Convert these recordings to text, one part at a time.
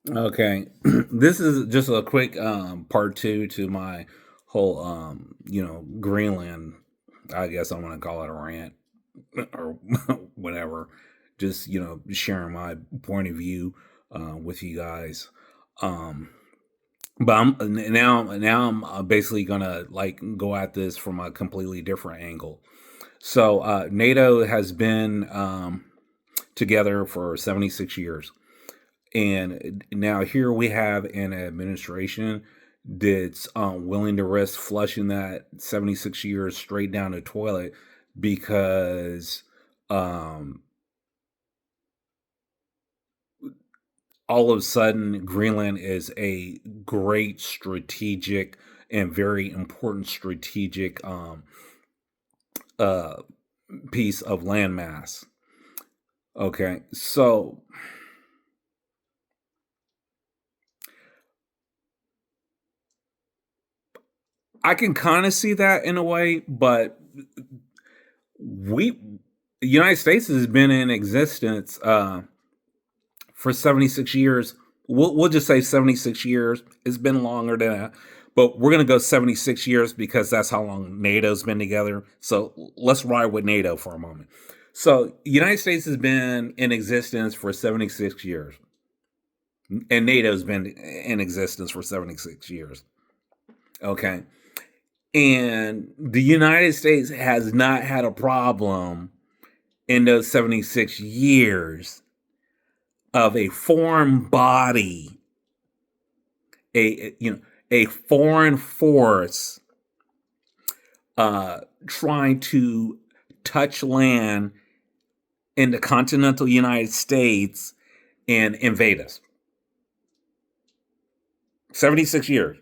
Okay. This is just a quick part two to my whole Greenland, I guess I'm gonna call it a rant or whatever. Just, sharing my point of view with you guys. Um but I'm basically gonna like go at this from a completely different angle. So NATO has been together for 76 years. And now here we have an administration that's willing to risk flushing that 76 years straight down the toilet because um, all of a sudden Greenland is a great strategic and very important strategic uh, piece of landmass. Okay, so I can kind of see that in a way, but we the United States has been in existence for 76 years. We'll just say 76 years. It's been longer than that, but we're going to go 76 years because that's how long NATO's been together. So let's ride with NATO for a moment. So the United States has been in existence for 76 years, and NATO's been in existence for 76 years. Okay. And the United States has not had a problem in those 76 years of a foreign body, a foreign force trying to touch land in the continental United States and invade us. 76 years.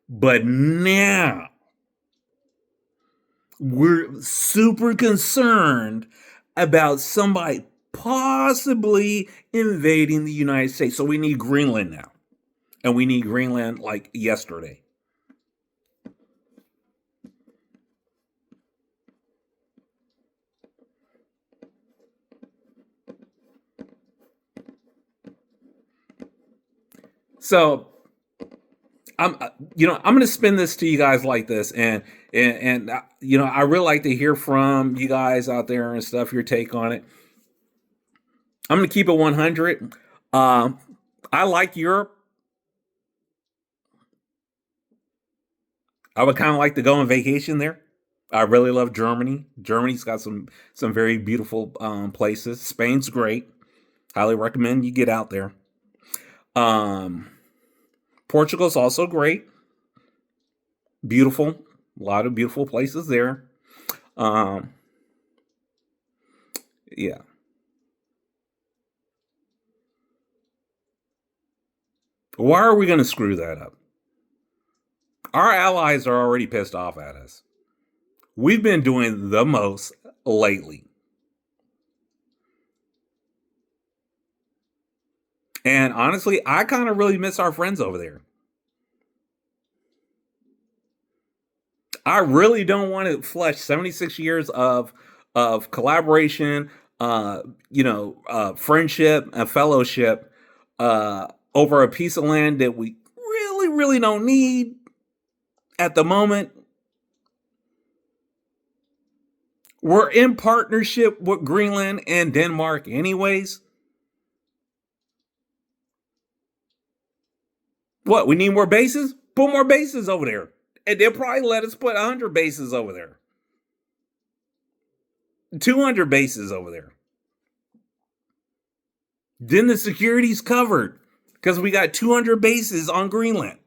But now we're super concerned about somebody possibly invading the United States. So we need Greenland now. And we need Greenland like yesterday. So I'm going to spin this to you guys like this, and I really like to hear from you guys out there and stuff, your take on it. I'm going to keep it 100. Um, I like Europe. I would kind of like to go on vacation there. I really love Germany. Germany's got some very beautiful places. Spain's great. Highly recommend you get out there. Um, Portugal's also great. Beautiful. A lot of beautiful places there. Um, yeah. Why are we going to screw that up? Our allies are already pissed off at us. We've been doing the most lately. And honestly, I kind of really miss our friends over there. I really don't want to flush 76 years of collaboration, friendship and fellowship over a piece of land that we really, really don't need at the moment. We're in partnership with Greenland and Denmark, anyways. What? We need more bases? Put more bases over there, and they'll probably let us put 100 bases over there, 200 bases over there. Then the security's covered because we got 200 bases on Greenland.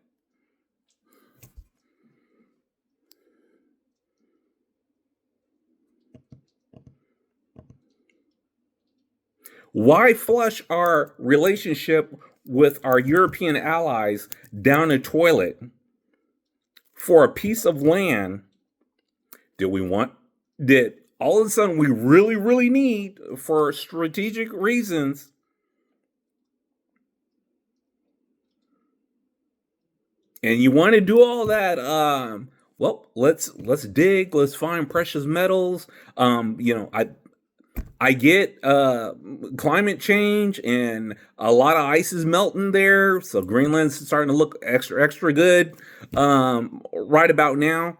Why flush our relationship with our European allies down a toilet for a piece of land that we want, that all of a sudden we really, really need for strategic reasons? And you want to do all that? Well, let's dig. Let's find precious metals. I I get climate change and a lot of ice is melting there, so Greenland's starting to look extra good right about now.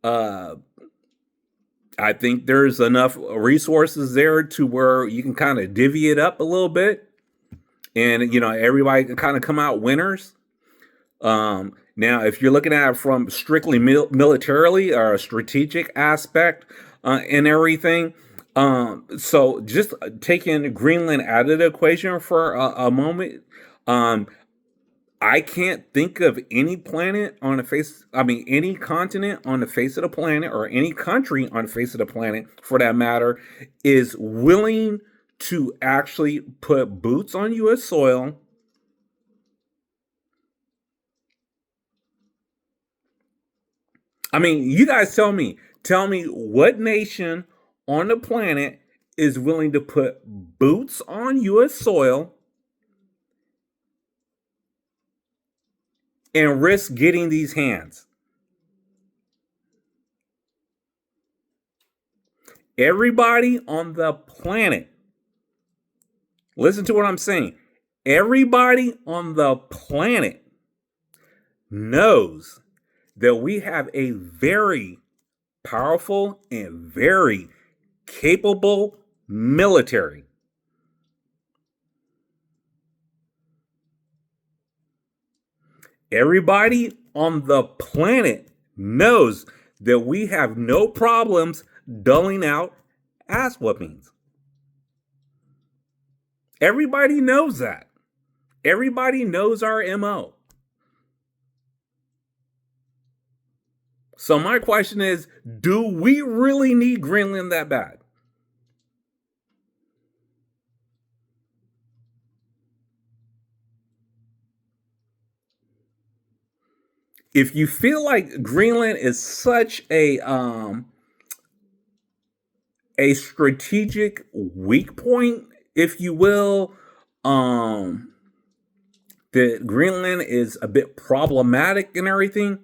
Uh, I think there's enough resources there to where you can kind of divvy it up a little bit, and everybody can kind of come out winners. Now, if you're looking at it from strictly militarily or a strategic aspect and everything, so just taking Greenland out of the equation for a moment, um, I can't think of any planet on the face, I mean, any continent on the face of the planet, or any country on the face of the planet for that matter, is willing to actually put boots on U.S. soil. I mean, you guys tell me what nation on the planet is willing to put boots on U.S. soil and risk getting these hands. Everybody on the planet, listen to what I'm saying. Everybody on the planet knows that we have a very powerful and very capable military. Everybody on the planet knows that we have no problems dulling out ass whoopings. Everybody knows that. Everybody knows our MO. So my question is, do we really need Greenland that bad? If you feel like Greenland is such a strategic weak point, if you will, that Greenland is a bit problematic and everything,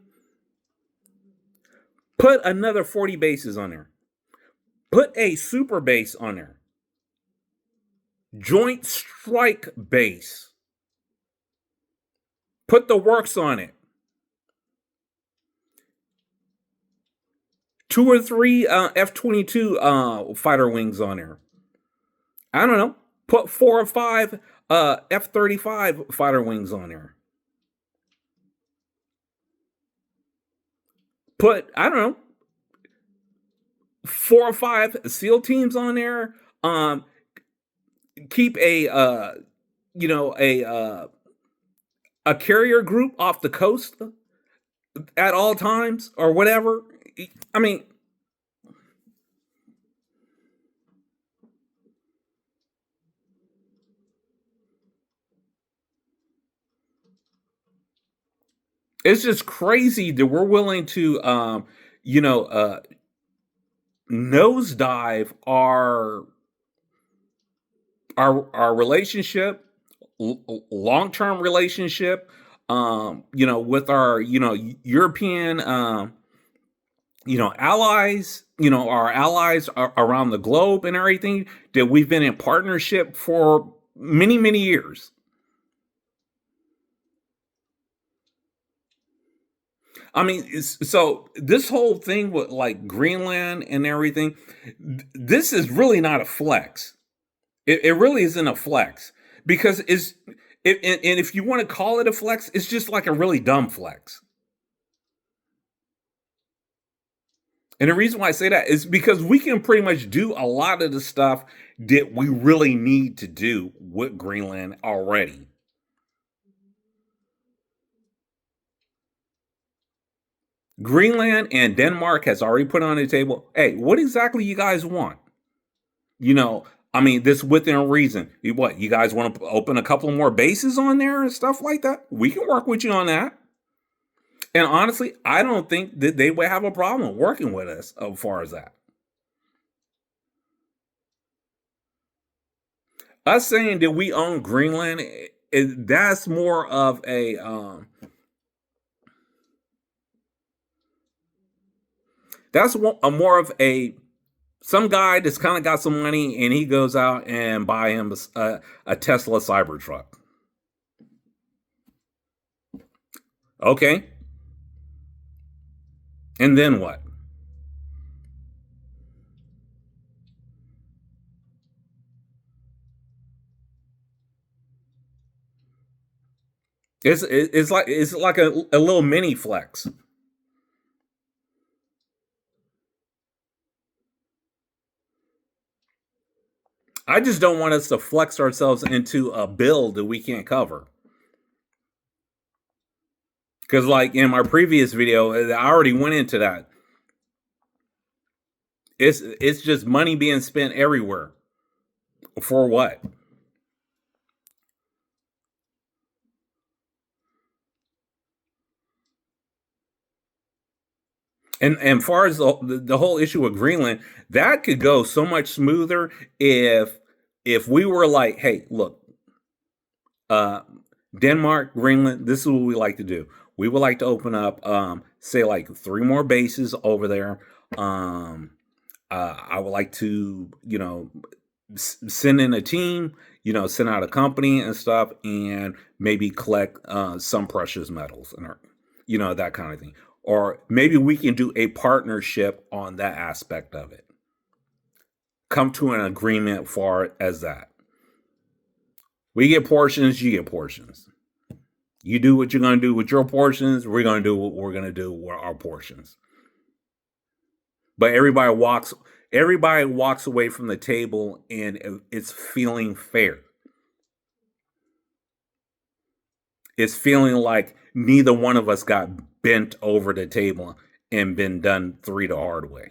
put another 40 bases on there. Put a super base on there. Joint strike base. Put the works on it. 2 or 3 F-22 fighter wings on there. I don't know. Put 4 or 5 F-35 fighter wings on there. Put, I don't know, 4 or 5 SEAL teams on there. Keep a carrier group off the coast at all times or whatever. I mean, it's just crazy that we're willing to, you know, uh, nosedive our relationship, long term relationship, with our European allies, our allies around the globe and everything, that we've been in partnership for many years. I mean, so this whole thing with like Greenland and everything, this is really not a flex. It really isn't a flex, because and if you want to call it a flex, it's just like a really dumb flex. And the reason why I say that is because we can pretty much do a lot of the stuff that we really need to do with Greenland already. Greenland and Denmark has already put on the table, hey, what exactly you guys want? I mean, this within reason. What, you guys want to open a couple more bases on there and stuff like that? We can work with you on that. And honestly, I don't think that they would have a problem working with us as far as that. Us saying that we own Greenland, that's more of a more of a Some guy that's kind of got some money and he goes out and buy him a Tesla Cybertruck. Okay. And then what? It's like a little mini flex. I just don't want us to flex ourselves into a bill that we can't cover. Because, like in my previous video, I already went into that. It's just money being spent everywhere. For what? And far as the whole issue with Greenland, that could go so much smoother if we were like, hey, look, uh, Denmark, Greenland, this is what we like to do. We would like to open up, say, like 3 more bases over there. Um, I would like to, send in a team, send out a company and stuff, and maybe collect some precious metals and that kind of thing. Or maybe we can do a partnership on that aspect of it. Come to an agreement far as that. We get portions, you get portions. You do what you're going to do with your portions. We're going to do what we're going to do with our portions. But everybody walks away from the table and it's feeling fair. It's feeling like neither one of us got bent over the table and been done the hard way.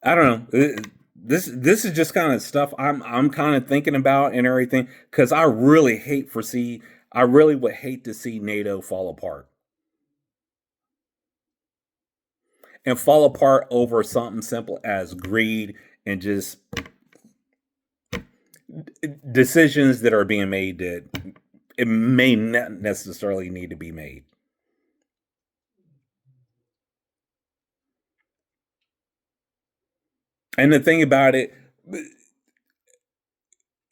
I don't know. This is just kind of stuff I'm kind of thinking about and everything because I really would hate to see NATO fall apart and fall apart over something simple as greed and just decisions that are being made that it may not necessarily need to be made. And the thing about it,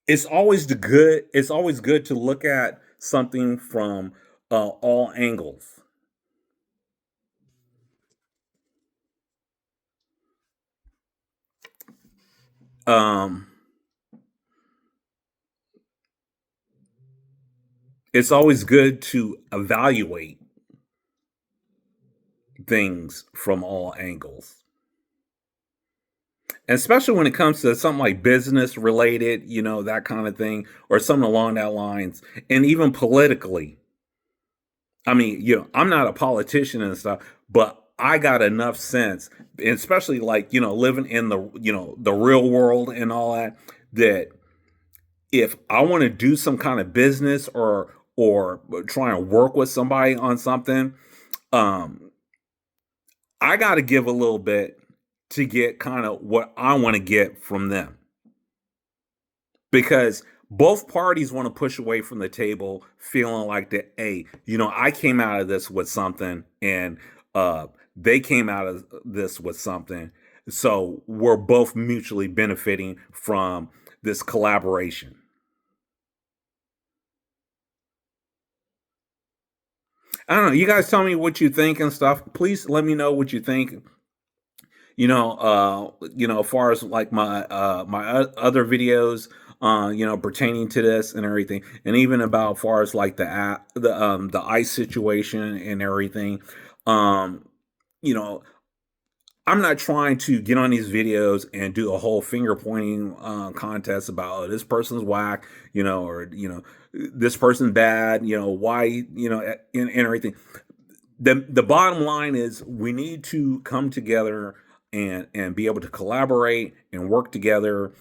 it's always good to look at something from all angles. Um, it's always good to evaluate things from all angles, and especially when it comes to something like business related, that kind of thing, or something along that lines, and even politically. I mean, I'm not a politician and stuff, but I got enough sense, especially like, living in the real world and all that, that if I want to do some kind of business or try and work with somebody on something, um, I got to give a little bit to get kind of what I want to get from them because both parties want to push away from the table feeling like that, hey, I came out of this with something and uh they came out of this with something, so we're both mutually benefiting from this collaboration. I don't know, you guys tell me what you think and stuff. Please let me know what you think. As far as like my other videos, pertaining to this and everything, and even about far as like the ice situation and everything. Um, you know, I'm not trying to get on these videos and do a whole finger pointing contest about, oh, this person's whack, or this person's bad, why, and everything. The bottom line is we need to come together and be able to collaborate and work together,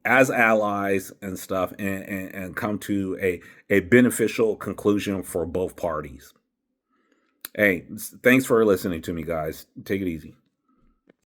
as allies and stuff, and come to a beneficial conclusion for both parties. Hey, thanks for listening to me, guys. Take it easy.